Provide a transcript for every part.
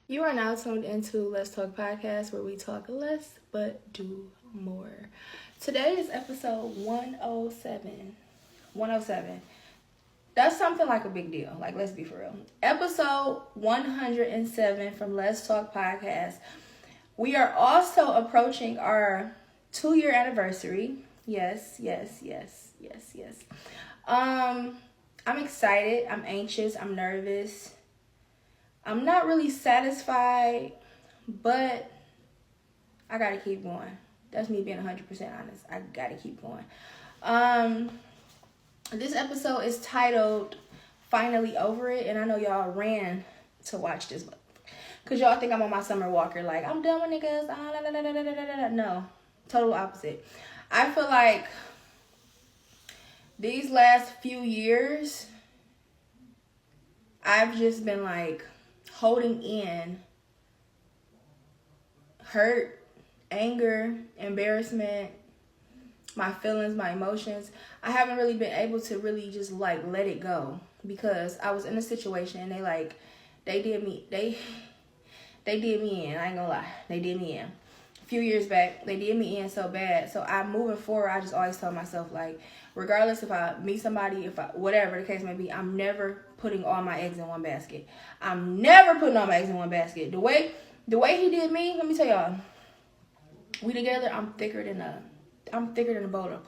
You are now tuned into Let's Talk Podcast, where we talk less but do more. Today is episode 107. 107. That's something like a big deal. Like, let's be for real. Episode 107 from Let's Talk Podcast. We are also approaching our 2-year anniversary. Yes. I'm excited. I'm anxious. I'm nervous. I'm not really satisfied, but I gotta keep going. That's me being 100% honest. I gotta keep going. This episode is titled Finally Over It, and I know y'all ran to watch this because y'all think I'm on my summer walker, like, I'm done with niggas. No, total opposite. I feel like these last few years, I've just been like holding in hurt, anger, embarrassment, my feelings, my emotions. I haven't really been able to really just like let it go because I was in a situation and they did me in. I ain't gonna lie, they did me in. A few years back, they did me in so bad. So I'm moving forward. I just always tell myself, like, regardless if I meet somebody, whatever the case may be, I'm never putting all my eggs in one basket. I'm never putting all my eggs in one basket. The way he did me, let me tell y'all, we together, I'm thicker than a bowl of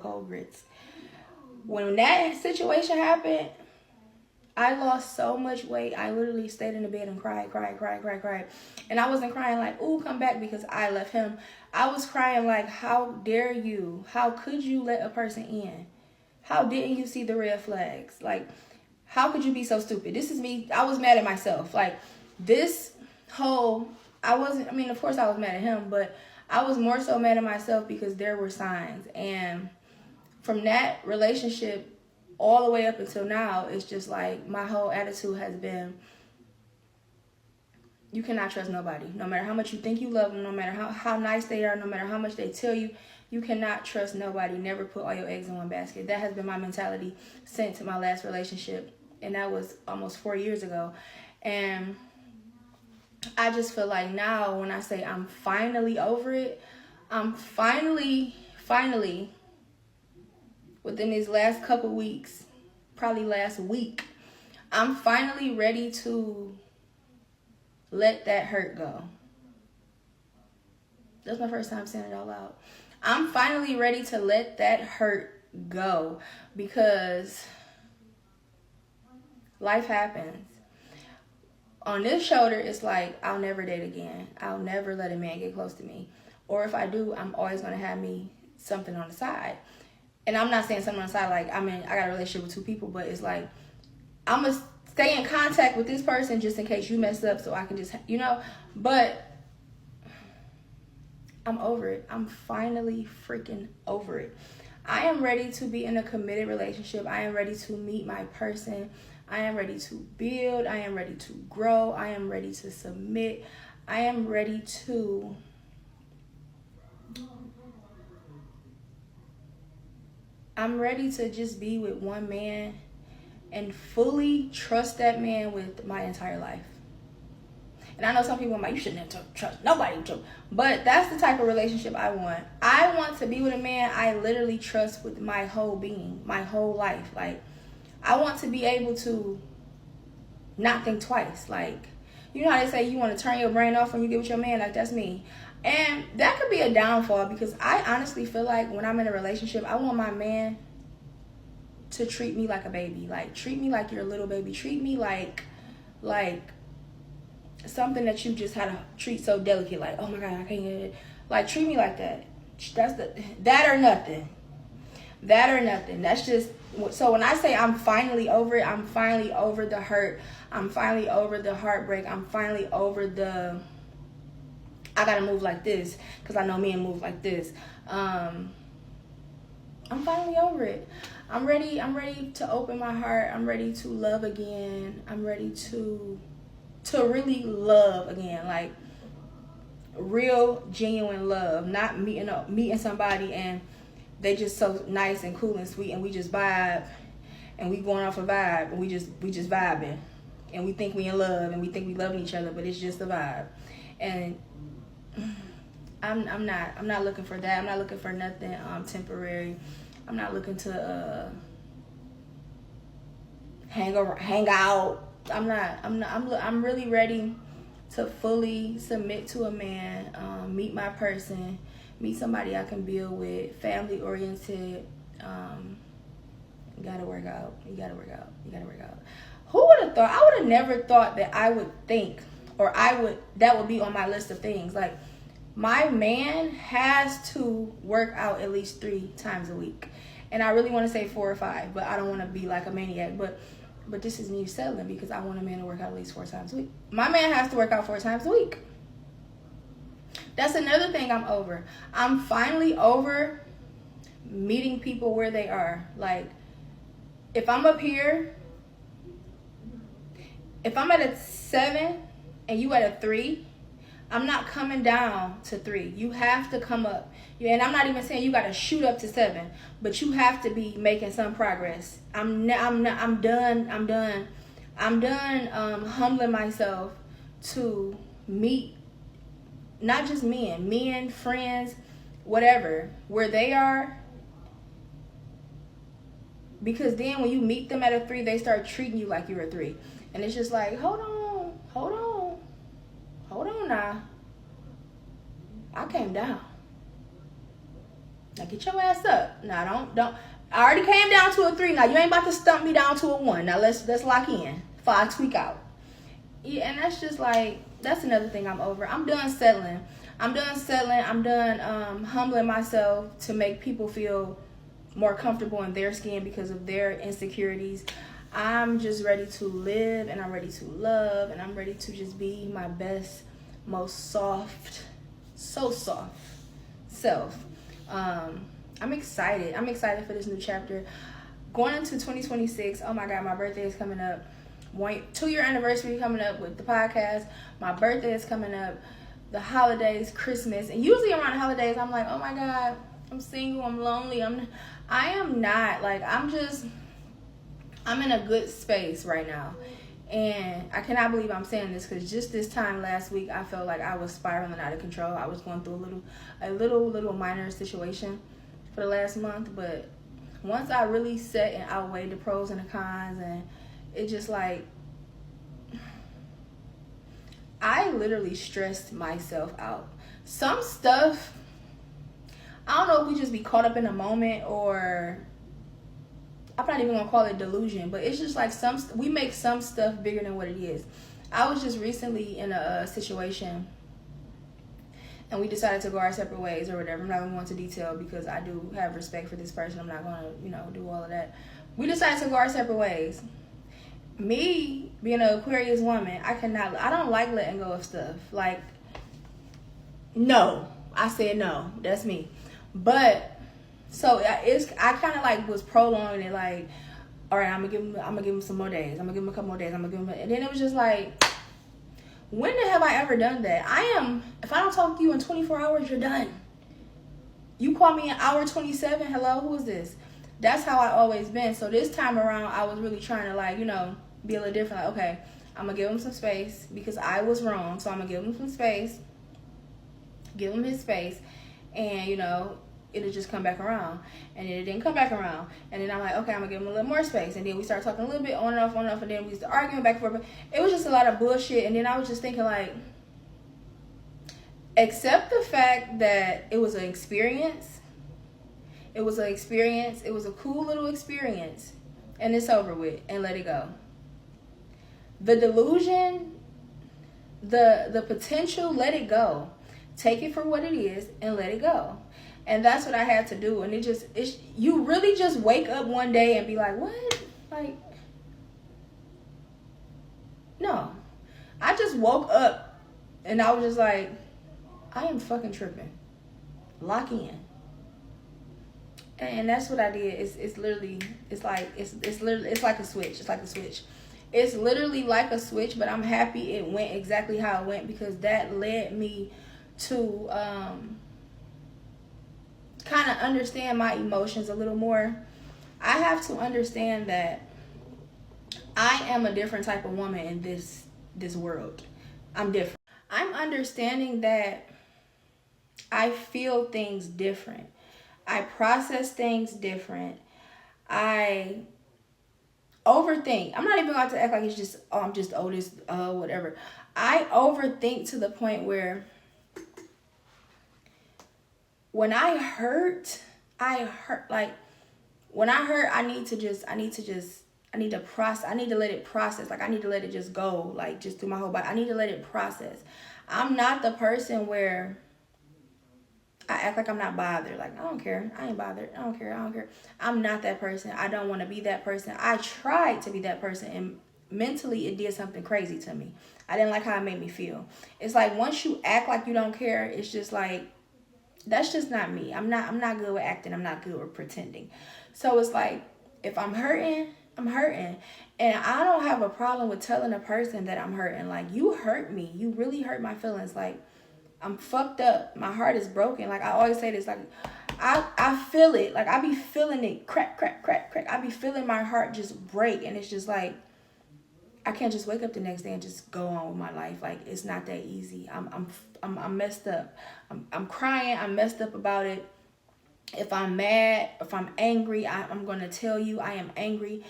cold grits. When that situation happened, I lost so much weight. I literally stayed in the bed and cried. And I wasn't crying like, ooh, come back because I left him. I was crying like, how dare you? How could you let a person in? How didn't you see the red flags? Like, how could you be so stupid? This is me. I was mad at myself. Like, this whole, of course I was mad at him, but I was more so mad at myself because there were signs. And from that relationship all the way up until now, it's just like my whole attitude has been, you cannot trust nobody. No matter how much you think you love them, no matter how nice they are, no matter how much they tell you, you cannot trust nobody. Never put all your eggs in one basket. That has been my mentality since my last relationship. And that was almost 4 years ago. And I just feel like now when I say I'm finally over it, I'm finally, within these last couple weeks, probably last week, I'm finally ready to let that hurt go. That's my first time saying it out loud. I'm finally ready to let that hurt go because life happens. On this shoulder, it's like, I'll never date again. I'll never let a man get close to me. Or if I do, I'm always going to have me something on the side. And I'm not saying something on the side like, I got a relationship with 2 people, but it's like, I'm going to stay in contact with this person just in case you mess up so I can just, but I'm over it. I'm finally freaking over it. I am ready to be in a committed relationship. I am ready to meet my person. I am ready to build. I am ready to grow. I am ready to submit. I am ready to just be with one man and fully trust that man with my entire life. And I know some people are like, you shouldn't have trust nobody. But that's the type of relationship I want. I want to be with a man I literally trust with my whole being, my whole life. Like, I want to be able to not think twice. Like, you know how they say you want to turn your brain off when you get with your man? Like, that's me. And that could be a downfall because I honestly feel like when I'm in a relationship, I want my man to treat me like a baby. Like, treat me like your little baby. Treat me like something that you just had to treat so delicate. Like, oh my God, I can't get it. Like, treat me like that. That or nothing. That's just, so when I say I'm finally over it, I'm finally over the hurt. I'm finally over the heartbreak. I'm finally over I gotta move like this because I know men move like this. I'm finally over it. I'm ready to open my heart. I'm ready to love again. I'm ready to really love again. Like, real, genuine love. Not meeting somebody and they just so nice and cool and sweet and we just vibe and we going off a vibe and we just vibing. and we think we in love and we think we loving each other, but it's just a vibe. And I'm not looking for that. I'm not looking for nothing temporary. I'm not looking to hang out. I'm really ready to fully submit to a man, meet my person, meet somebody I can build with, family oriented. You gotta work out. Who would have thought? I would have never thought that I would think, or that would be on my list of things. Like, my man has to work out at least 3 times a week. And I really want to say 4 or 5, but I don't want to be like a maniac. But this is me settling because I want a man to work out at least 4 times a week. My man has to work out 4 times a week. That's another thing I'm over. I'm finally over meeting people where they are. Like, if I'm up here, if I'm at a 7 and you at a 3, I'm not coming down to 3. You have to come up. And I'm not even saying you got to shoot up to 7, but you have to be making some progress. I'm done humbling myself to meet not just men, friends, whatever, where they are. Because then when you meet them at a 3, they start treating you like you're a 3. And it's just like, hold on now. I came down. Now get your ass up. Now don't. I already came down to a 3. Now you ain't about to stump me down to a 1. Now let's lock in before I tweak out. Yeah, and that's just like, that's another thing I'm over. I'm done settling. I'm done humbling myself to make people feel more comfortable in their skin because of their insecurities. I'm just ready to live, and I'm ready to love, and I'm ready to just be my best, most soft self. I'm excited. I'm excited for this new chapter. Going into 2026, oh my God, my birthday is coming up. 2-year anniversary coming up with the podcast. My birthday is coming up. The holidays, Christmas. And usually around the holidays, I'm like, oh my God, I'm single, I'm lonely. I am not. Like, I'm in a good space right now. And I cannot believe I'm saying this because just this time last week, I felt like I was spiraling out of control. I was going through a little minor situation for the last month. But once I really sat and outweighed the pros and the cons, and it just like, I literally stressed myself out. Some stuff, I don't know if we just be caught up in a moment, or I'm not even gonna call it delusion, but it's just like we make some stuff bigger than what it is. I was just recently in a situation, and we decided to go our separate ways or whatever. I'm not gonna go into detail because I do have respect for this person. I'm not gonna, do all of that. We decided to go our separate ways. Me being an Aquarius woman, I don't like letting go of stuff. Like, no, I said no. That's me. But so I kind of like was prolonging it. Like, all right, I'm gonna give him some more days. I'm gonna give him a couple more days. And then it was just like, when have I ever done that? If I don't talk to you in 24 hours, you're done. You call me in hour 27. Hello, who is this? That's how I always been. So this time around, I was really trying to be a little different. Like, okay, I'm gonna give him some space because I was wrong. So I'm gonna give him some space, give him his space, and it'll just come back around. And then it didn't come back around. And then I'm like, okay, I'm gonna give him a little more space. And then we started talking a little bit on and off, and then we started arguing back and forth. It was just a lot of bullshit. And then I was just thinking, like, accept the fact that it was an experience. It was a cool little experience, and it's over with, and let it go. The delusion, the potential, let it go. Take it for what it is and let it go. And that's what I had to do. And you really just wake up one day and be like, what? Like, no. I just woke up and I was just like, I am fucking tripping. Lock in. And that's what I did. It's like a switch. It's like a switch. It's literally like a switch, but I'm happy it went exactly how it went because that led me to kind of understand my emotions a little more. I have to understand that I am a different type of woman in this world. I'm different. I'm understanding that I feel things different. I process things different. I overthink. I'm not even going to act like it's just, oh, I'm just oldest, whatever. I overthink to the point where when I hurt like when I hurt, I need to process. I need to let it process. Like I need to let it just go, like just through my whole body. I need to let it process. I'm not the person where I act like I'm not bothered. Like I don't care. I ain't bothered. I don't care. I don't care. I'm not that person. I don't want to be that person. I tried to be that person, and mentally it did something crazy to me. I didn't like how it made me feel. It's like once you act like you don't care, it's just like that's just not me. I'm not good with acting. I'm not good with pretending. So it's like if I'm hurting, I'm hurting. And I don't have a problem with telling a person that I'm hurting. Like you hurt me. You really hurt my feelings. Like I'm fucked up. My heart is broken. Like I always say this, like I feel it. Like I be feeling it crack, crack, crack, crack. I be feeling my heart just break, and it's just like I can't just wake up the next day and just go on with my life. Like it's not that easy. I'm messed up. I'm crying. I'm messed up about it. If I'm mad, if I'm angry, I'm gonna tell you I am angry.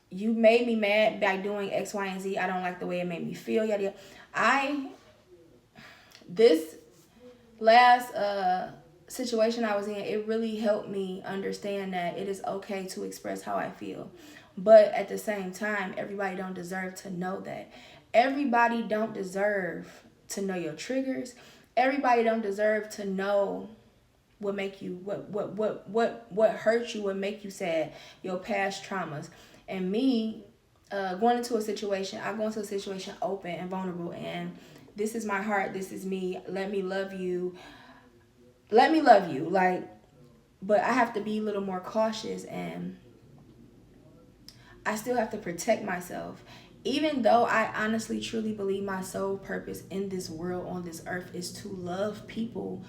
You made me mad by doing X, Y, and Z. I don't like the way it made me feel. Yada yada. This last situation I was in, it really helped me understand that it is okay to express how I feel. But at the same time, everybody don't deserve to know that. Everybody don't deserve to know your triggers. Everybody don't deserve to know what make you what hurt you, what make you sad, your past traumas. And me going into a situation, I go into a situation open and vulnerable, and this is my heart, this is me, let me love you, like, but I have to be a little more cautious, and I still have to protect myself. Even though I honestly truly believe my sole purpose in this world, on this earth, is to love people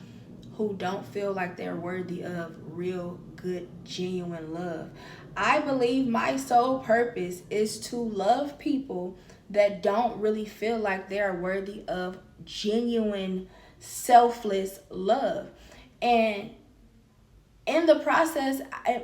who don't feel like they're worthy of real, good, genuine love. I believe my sole purpose is to love people that don't really feel like they're worthy of genuine, selfless love. And in the process,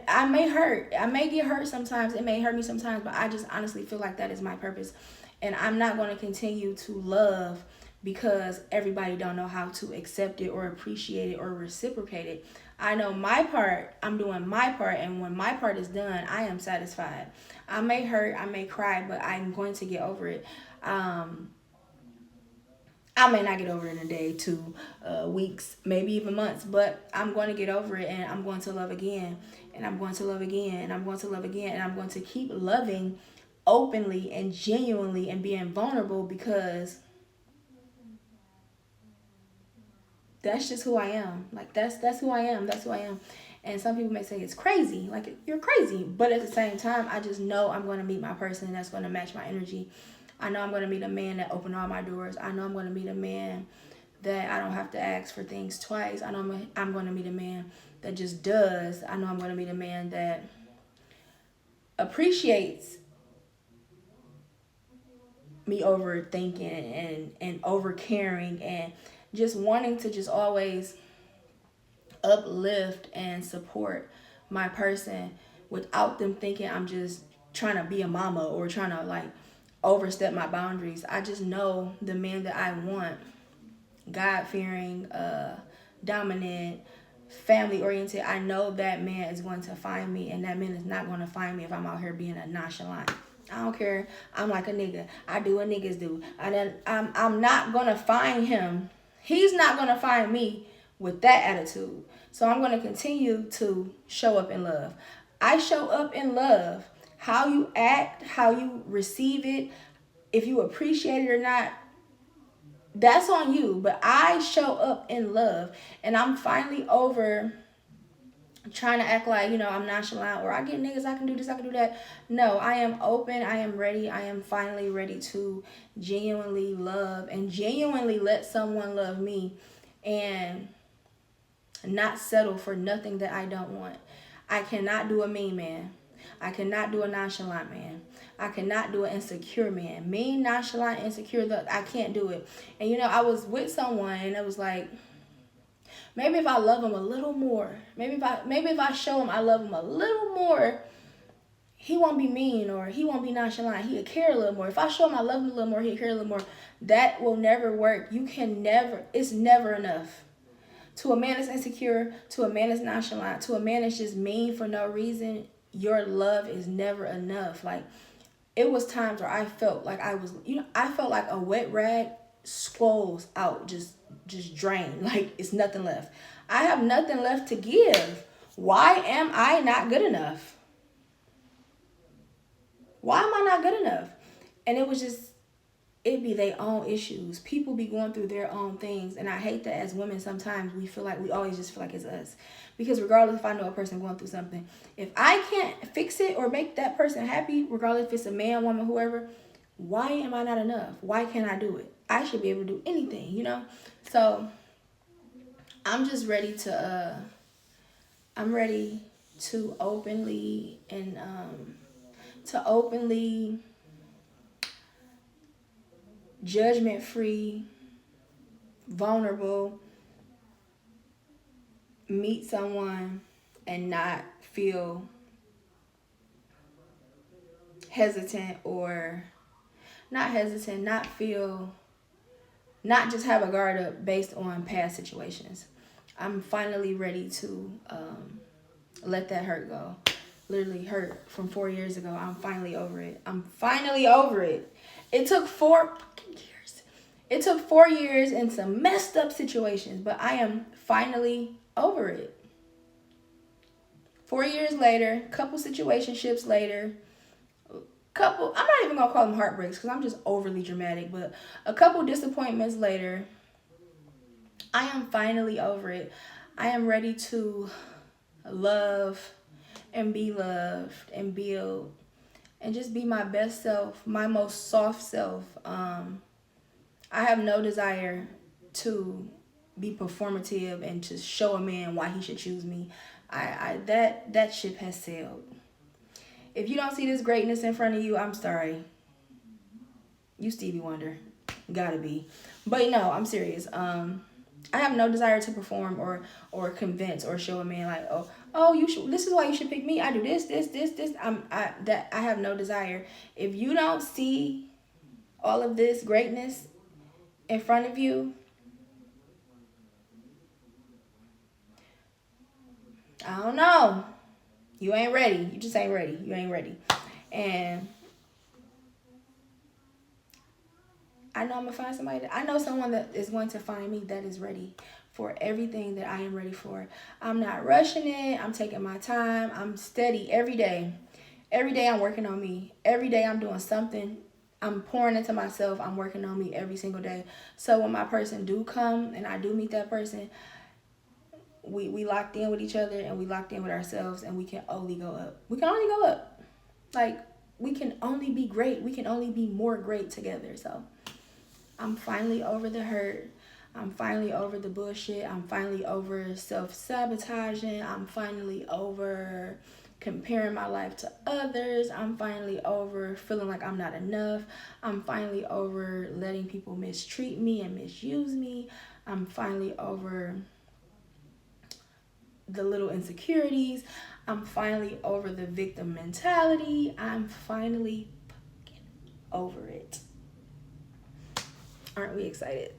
I may hurt. I may get hurt sometimes. It may hurt me sometimes, but I just honestly feel like that is my purpose. And I'm not going to continue to love because everybody don't know how to accept it or appreciate it or reciprocate it. I know my part. I'm doing my part. And when my part is done, I am satisfied. I may hurt. I may cry, but I'm going to get over it. I may not get over it in a day, 2 weeks, maybe even months, but I'm going to get over it, and I'm going to love again, and I'm going to love again, and I'm going to love again, and I'm going to keep loving openly and genuinely and being vulnerable, because that's just who I am. Like that's who I am. That's who I am. And some people may say it's crazy, like you're crazy, but at the same time, I just know I'm going to meet my person that's going to match my energy. I know I'm going to meet a man that opened all my doors. I know I'm going to meet a man that I don't have to ask for things twice. I know I'm going to meet a man that just does. I know I'm going to meet a man that appreciates me overthinking and over caring and just wanting to just always uplift and support my person without them thinking I'm just trying to be a mama or trying to like overstep my boundaries. I just know the man that I want, God-fearing, dominant, family oriented. I know that man is going to find me, and that man is not going to find me if I'm out here being a nonchalant. I don't care. I'm like a nigga. I do what niggas do. I'm not going to find him. He's not going to find me with that attitude. So I'm going to continue to show up in love. I show up in love. How you act, how you receive it, if you appreciate it or not, that's on you. But I show up in love, and I'm finally over trying to act like, I'm nonchalant, or I get niggas, I can do this, I can do that. No, I am open, I am ready, I am finally ready to genuinely love and genuinely let someone love me, and not settle for nothing that I don't want. I cannot do a mean man. I cannot do a nonchalant man. I cannot do an insecure man. Mean, nonchalant, insecure, I can't do it. And I was with someone and it was like, maybe if I love him a little more, maybe if I show him I love him a little more, he won't be mean or he won't be nonchalant. He'll care a little more. If I show him I love him a little more, he'll care a little more. That will never work. It's never enough. To a man that's insecure, to a man that's nonchalant, to a man that's just mean for no reason, your love is never enough. Like, it was times where I felt like I felt like a wet rag squirrels out, just drained. Like, it's nothing left. I have nothing left to give. Why am I not good enough? Why am I not good enough? And it'd be their own issues. People be going through their own things. And I hate that as women, sometimes we always just feel like it's us. Because regardless if I know a person going through something, if I can't fix it or make that person happy, regardless if it's a man, woman, whoever, why am I not enough? Why can't I do it? I should be able to do anything, So I'm just ready to, I'm ready to openly judgment-free, vulnerable, meet someone and not feel not just have a guard up based on past situations. I'm finally ready to let that hurt go. Literally hurt from 4 years ago. I'm finally over it. It took 4 fucking years. It took 4 years and some messed up situations, but I am finally over it. 4 years later, couple situationships later, I'm not even gonna call them heartbreaks because I'm just overly dramatic, but a couple disappointments later, I am finally over it. I am ready to love and be loved and build and just be my best self, my most soft self. I have no desire to be performative and to show a man why he should choose me. That ship has sailed. If you don't see this greatness in front of you, I'm sorry. You Stevie Wonder. Gotta be. But no, I'm serious. I have no desire to perform or convince or show a man like, oh, you should. This is why you should pick me. I do this. I have no desire. If you don't see all of this greatness in front of you, I don't know. You ain't ready. You just ain't ready. You ain't ready. And I know I'm going to find somebody. I know someone that is going to find me that is ready for everything that I am ready for. I'm not rushing it. I'm taking my time. I'm steady every day. Every day I'm working on me. Every day I'm doing something. I'm pouring into myself. I'm working on me every single day. So when my person do come and I do meet that person, we locked in with each other and we locked in with ourselves, and we can only go up. We can only go up. Like, we can only be great. We can only be more great together. So I'm finally over the hurt. I'm finally over the bullshit. I'm finally over self-sabotaging. I'm finally over comparing my life to others. I'm finally over feeling like I'm not enough. I'm finally over letting people mistreat me and misuse me. I'm finally over the little insecurities. I'm finally over the victim mentality. I'm finally fucking over it. Aren't we excited?